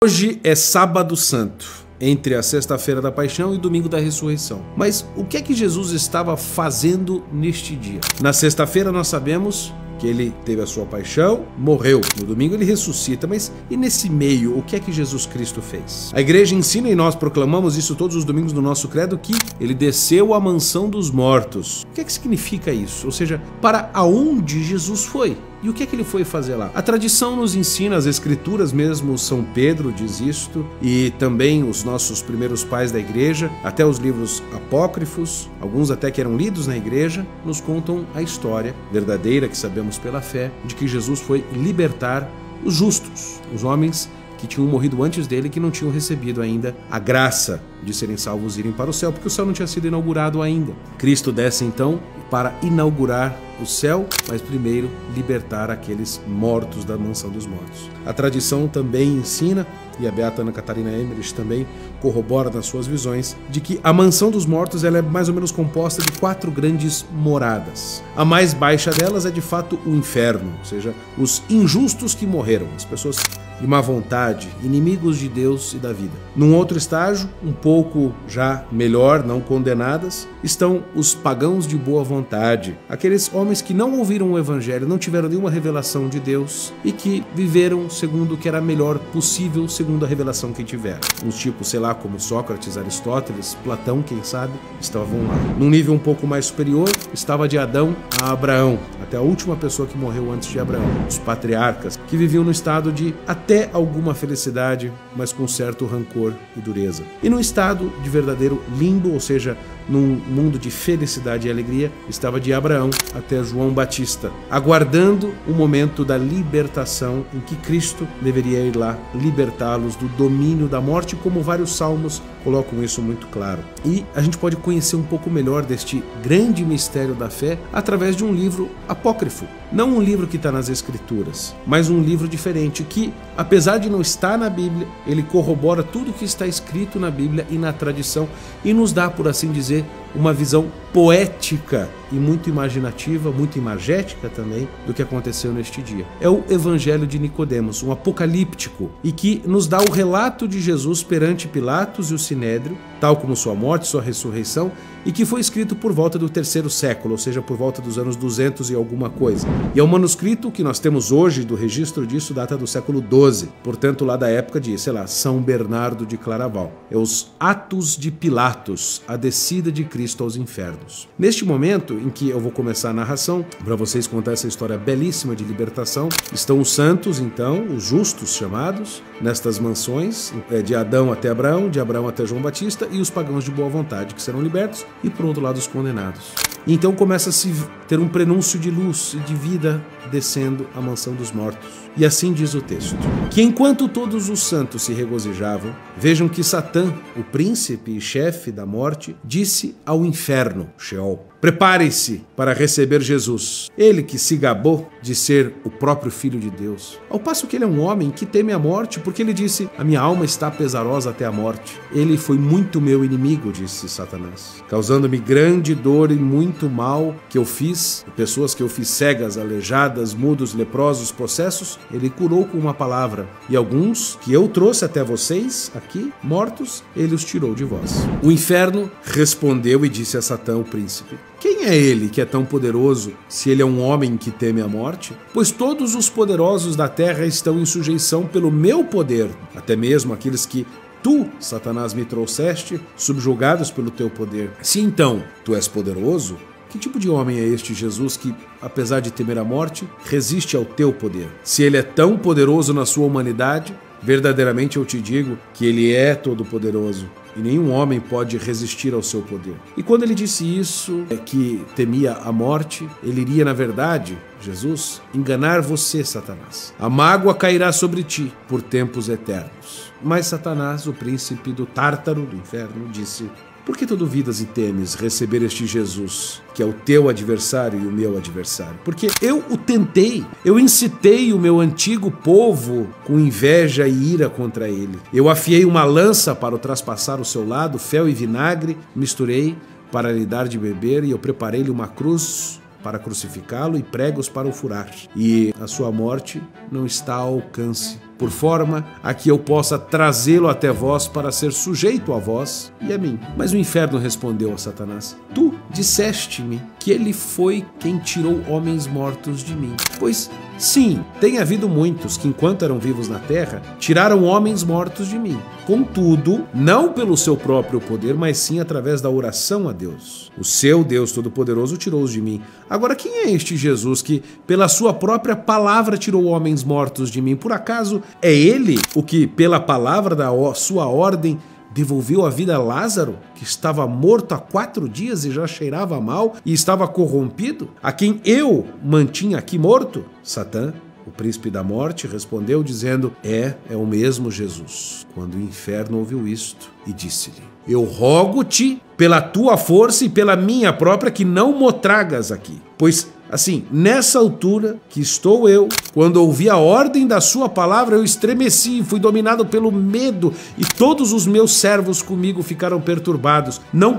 Hoje é Sábado Santo, entre a sexta-feira da Paixão e o domingo da Ressurreição. Mas o que é que Jesus estava fazendo neste dia? Na sexta-feira nós sabemos que ele teve a sua paixão, morreu. No domingo ele ressuscita, mas e nesse meio, o que é que Jesus Cristo fez? A igreja ensina, e nós proclamamos isso todos os domingos no nosso credo, que ele desceu à mansão dos mortos. O que é que significa isso? Ou seja, para aonde Jesus foi? E o que é que ele foi fazer lá? A tradição nos ensina, as escrituras mesmo, São Pedro diz isto, e também os nossos primeiros pais da igreja, até os livros apócrifos, alguns até que eram lidos na igreja, nos contam a história verdadeira, que sabemos pela fé, de que Jesus foi libertar os justos, os homens que tinham morrido antes dele e que não tinham recebido ainda a graça de serem salvos e irem para o céu, porque o céu não tinha sido inaugurado ainda. Cristo desce então para inaugurar o céu, mas primeiro libertar aqueles mortos da mansão dos mortos. A tradição também ensina, e a beata Ana Catarina Emmerich também corrobora nas suas visões, de que a mansão dos mortos ela é mais ou menos composta de 4 grandes moradas. A mais baixa delas é de fato o inferno, ou seja, os injustos que morreram, as pessoas de má vontade, inimigos de Deus e da vida. Num outro estágio, um pouco já melhor, não condenadas, estão os pagãos de boa vontade, aqueles homens que não ouviram o evangelho, não tiveram nenhuma revelação de Deus e que viveram segundo o que era melhor possível, segundo a revelação que tiveram. Uns tipos, sei lá, como Sócrates, Aristóteles, Platão, quem sabe, estavam lá. Num nível um pouco mais superior, estava de Adão a Abraão, até a última pessoa que morreu antes de Abraão, os patriarcas, que viviam no estado de até alguma felicidade, mas com certo rancor e dureza. E num estado de verdadeiro limbo, ou seja, num mundo de felicidade e alegria, estava de Abraão até João Batista, aguardando o momento da libertação em que Cristo deveria ir lá libertá-los do domínio da morte, como vários salmos colocam isso muito claro. E a gente pode conhecer um pouco melhor deste grande mistério da fé através de um livro apócrifo. Não um livro que está nas Escrituras, mas um livro diferente que, apesar de não estar na Bíblia, ele corrobora tudo que está escrito na Bíblia e na tradição e nos dá, por assim dizer, uma visão poética e muito imaginativa, muito imagética também, do que aconteceu neste dia. É o Evangelho de Nicodemos, um apocalíptico, e que nos dá o relato de Jesus perante Pilatos e o Sinédrio, tal como sua morte, sua ressurreição, e que foi escrito por volta do 3º século, ou seja, por volta dos anos 200 e alguma coisa. E é um manuscrito que nós temos hoje, do registro disso, data do século XII, portanto lá da época de, sei lá, São Bernardo de Claraval. É os Atos de Pilatos, a descida de Cristo aos infernos. Neste momento em que eu vou começar a narração, para vocês contar essa história belíssima de libertação, estão os santos, então, os justos chamados, nestas mansões, de Adão até Abraão, de Abraão até João Batista, e os pagãos de boa vontade, que serão libertos, e por outro lado os condenados. Então começa a se ter um prenúncio de luz e de vida descendo à mansão dos mortos. E assim diz o texto: que enquanto todos os santos se regozijavam, vejam que Satã, o príncipe e chefe da morte, disse ao inferno, Sheol: preparem-se para receber Jesus, ele que se gabou de ser o próprio Filho de Deus. Ao passo que ele é um homem que teme a morte, porque ele disse: a minha alma está pesarosa até a morte. Ele foi muito meu inimigo, disse Satanás, causando-me grande dor e muito mal que eu fiz, pessoas que eu fiz cegas, aleijadas, mudos, leprosos, possessos, ele curou com uma palavra, e alguns que eu trouxe até vocês, aqui, mortos, ele os tirou de vós. O inferno respondeu e disse a Satã, o príncipe: quem é ele que é tão poderoso, se ele é um homem que teme a morte? Pois todos os poderosos da terra estão em sujeição pelo meu poder, até mesmo aqueles que tu, Satanás, me trouxeste, subjugados pelo teu poder. Se então tu és poderoso, que tipo de homem é este Jesus que, apesar de temer a morte, resiste ao teu poder? Se ele é tão poderoso na sua humanidade, verdadeiramente eu te digo que ele é todo-poderoso e nenhum homem pode resistir ao seu poder. E quando ele disse isso, que temia a morte, ele iria, na verdade, Jesus, enganar você, Satanás. A mágoa cairá sobre ti por tempos eternos. Mas Satanás, o príncipe do Tártaro, do inferno, disse: por que tu duvidas e temes receber este Jesus, que é o teu adversário e o meu adversário? Porque eu o tentei, eu incitei o meu antigo povo com inveja e ira contra ele. Eu afiei uma lança para o traspassar o seu lado, fel e vinagre, misturei para lhe dar de beber, e eu preparei-lhe uma cruz para crucificá-lo e pregos para o furar. E a sua morte não está ao alcance por forma a que eu possa trazê-lo até vós para ser sujeito a vós e a mim. Mas o inferno respondeu a Satanás: tu disseste-me que ele foi quem tirou homens mortos de mim. Pois sim, tem havido muitos que, enquanto eram vivos na terra, tiraram homens mortos de mim. Contudo, não pelo seu próprio poder, mas sim através da oração a Deus. O seu Deus Todo-Poderoso tirou-os de mim. Agora, quem é este Jesus que, pela sua própria palavra, tirou homens mortos de mim? Por acaso é ele o que, pela palavra da sua ordem, devolveu a vida a Lázaro, que estava morto há 4 dias e já cheirava mal e estava corrompido, a quem eu mantinha aqui morto? Satã, o príncipe da morte, respondeu dizendo: é o mesmo Jesus. Quando o inferno ouviu isto, e disse-lhe: eu rogo-te pela tua força e pela minha própria que não mo tragas aqui, pois assim, nessa altura que estou eu, quando ouvi a ordem da sua palavra, eu estremeci e fui dominado pelo medo, e todos os meus servos comigo ficaram perturbados. Não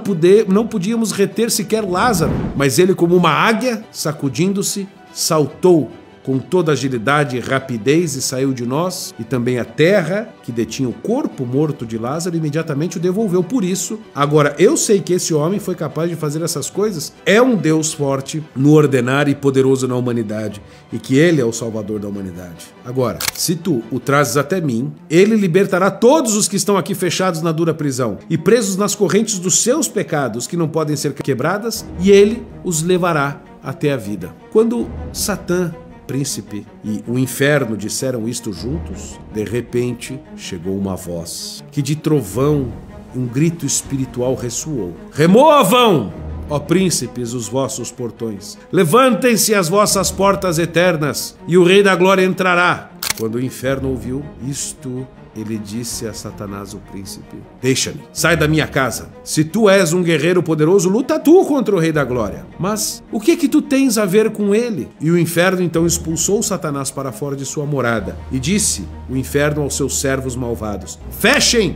podíamos reter sequer Lázaro, mas ele, como uma águia, sacudindo-se, saltou com toda agilidade e rapidez e saiu de nós, e também a terra, que detinha o corpo morto de Lázaro, imediatamente o devolveu. Por isso, agora eu sei que esse homem foi capaz de fazer essas coisas, é um Deus forte no ordenar e poderoso na humanidade, e que ele é o Salvador da humanidade. Agora, se tu o trazes até mim, ele libertará todos os que estão aqui fechados na dura prisão e presos nas correntes dos seus pecados, que não podem ser quebradas, e ele os levará até a vida. Quando Satã, príncipe e o inferno disseram isto juntos, de repente chegou uma voz que de trovão, um grito espiritual ressoou: removam, ó príncipes, os vossos portões, levantem-se as vossas portas eternas, e o Rei da Glória entrará. Quando o inferno ouviu isto, ele disse a Satanás, o príncipe: deixa-me, sai da minha casa. Se tu és um guerreiro poderoso, luta tu contra o Rei da Glória. Mas o que tu tens a ver com ele? E o inferno então expulsou Satanás para fora de sua morada. E disse o inferno aos seus servos malvados: fechem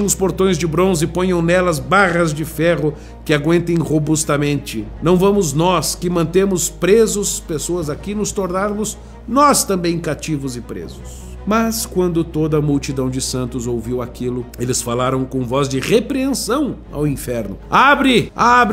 os portões de bronze e ponham nelas barras de ferro que aguentem robustamente. Não vamos nós, que mantemos presos pessoas aqui, nos tornarmos nós também cativos e presos. Mas quando toda a multidão de santos ouviu aquilo, eles falaram com voz de repreensão ao inferno: abre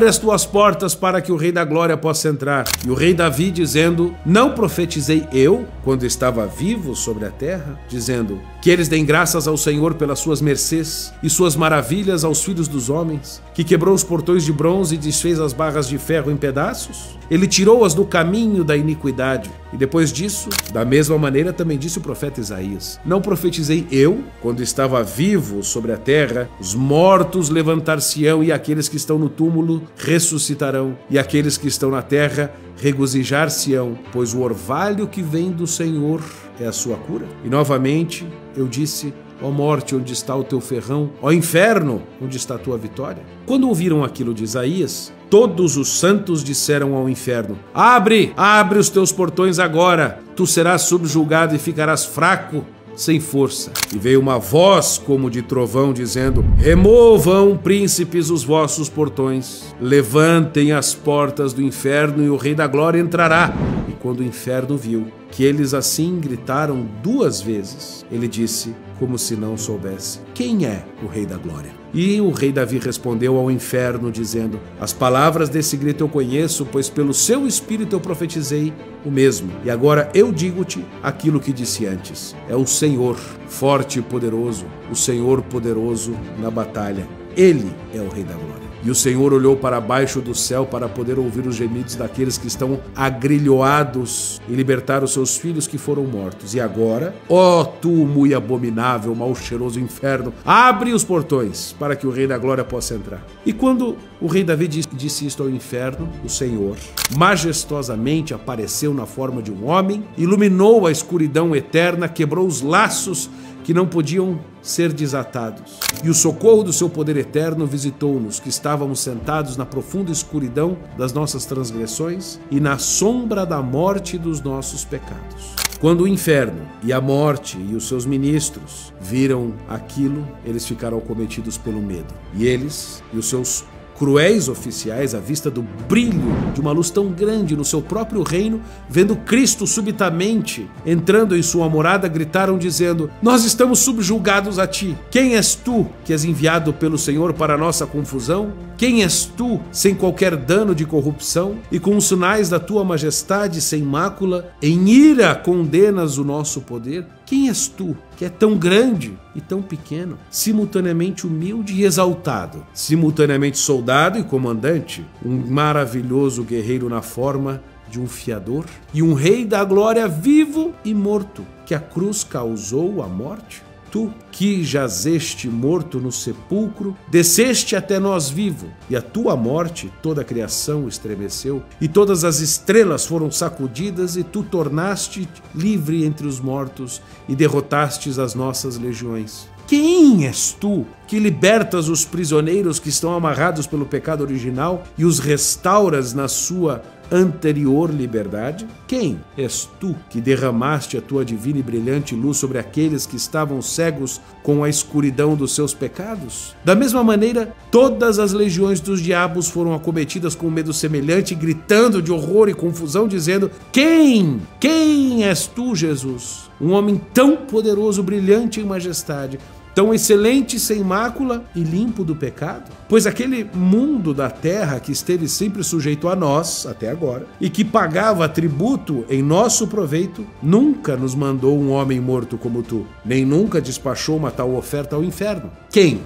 as tuas portas para que o Rei da Glória possa entrar. E o rei Davi dizendo: não profetizei eu, quando estava vivo sobre a terra, dizendo: que eles deem graças ao Senhor pelas suas mercês e suas maravilhas aos filhos dos homens, que quebrou os portões de bronze e desfez as barras de ferro em pedaços? Ele tirou-as do caminho da iniquidade. E depois disso, da mesma maneira, também disse o profeta Isaías: não profetizei eu, quando estava vivo sobre a terra, os mortos levantar-se-ão, e aqueles que estão no túmulo ressuscitarão, e aqueles que estão na terra regozijar-se-ão, pois o orvalho que vem do Senhor é a sua cura. E novamente eu disse: ó morte, onde está o teu ferrão? Ó inferno, onde está a tua vitória? Quando ouviram aquilo de Isaías, todos os santos disseram ao inferno: abre os teus portões agora, tu serás subjugado e ficarás fraco, sem força. E veio uma voz como de trovão dizendo: removam, príncipes, os vossos portões, levantem as portas do inferno, e o Rei da Glória entrará. E quando o inferno viu que eles assim gritaram 2 vezes, ele disse, como se não soubesse: quem é o Rei da Glória? E o rei Davi respondeu ao inferno dizendo: as palavras desse grito eu conheço, pois pelo seu espírito eu profetizei o mesmo. E agora eu digo-te aquilo que disse antes: é o Senhor forte e poderoso, o Senhor poderoso na batalha. Ele é o Rei da Glória. E o Senhor olhou para baixo do céu para poder ouvir os gemidos daqueles que estão agrilhoados e libertar os seus filhos que foram mortos. E agora, ó tu muito abominável, mal cheiroso inferno, abre os portões para que o Rei da Glória possa entrar. E quando o rei Davi disse isto ao inferno, o Senhor majestosamente apareceu na forma de um homem, iluminou a escuridão eterna, quebrou os laços que não podiam ser desatados. E o socorro do seu poder eterno visitou-nos, que estávamos sentados na profunda escuridão das nossas transgressões e na sombra da morte dos nossos pecados. Quando o inferno e a morte e os seus ministros viram aquilo, eles ficaram acometidos pelo medo. E eles e os seus cruéis oficiais, à vista do brilho de uma luz tão grande no seu próprio reino, vendo Cristo subitamente entrando em sua morada, gritaram dizendo: nós estamos subjugados a ti. Quem és tu que és enviado pelo Senhor para a nossa confusão? Quem és tu, sem qualquer dano de corrupção, e com os sinais da tua majestade sem mácula, em ira condenas o nosso poder? Quem és tu, que é tão grande e tão pequeno, simultaneamente humilde e exaltado, simultaneamente soldado e comandante, um maravilhoso guerreiro na forma de um fiador e um rei da glória vivo e morto, que a cruz causou a morte? Tu, que jazeste morto no sepulcro, desceste até nós vivo, e a tua morte toda a criação estremeceu, e todas as estrelas foram sacudidas, e tu tornaste livre entre os mortos, e derrotastes as nossas legiões. Quem és tu que libertas os prisioneiros que estão amarrados pelo pecado original e os restauras na sua anterior liberdade? Quem és tu que derramaste a tua divina e brilhante luz sobre aqueles que estavam cegos com a escuridão dos seus pecados? Da mesma maneira, todas as legiões dos diabos foram acometidas com um medo semelhante, gritando de horror e confusão, dizendo: Quem és tu, Jesus? Um homem tão poderoso, brilhante em majestade, tão excelente, sem mácula e limpo do pecado? Pois aquele mundo da terra que esteve sempre sujeito a nós, até agora, e que pagava tributo em nosso proveito, nunca nos mandou um homem morto como tu, nem nunca despachou uma tal oferta ao inferno. Quem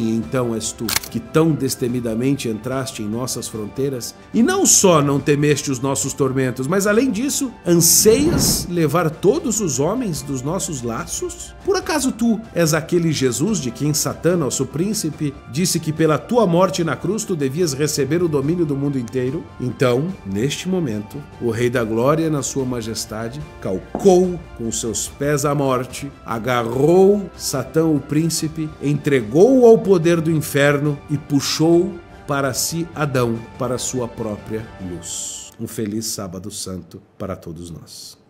então és tu, que tão destemidamente entraste em nossas fronteiras, e não só não temeste os nossos tormentos, mas além disso, anseias levar todos os homens dos nossos laços? Por acaso tu és aquele Jesus de quem Satã, nosso príncipe, disse que pela tua morte na cruz tu devias receber o domínio do mundo inteiro? Então, neste momento, o Rei da Glória, na sua majestade, calcou com seus pés a morte, agarrou Satã, o príncipe, entregou-o ao poder do inferno e puxou para si Adão, para sua própria luz. Um feliz sábado santo para todos nós.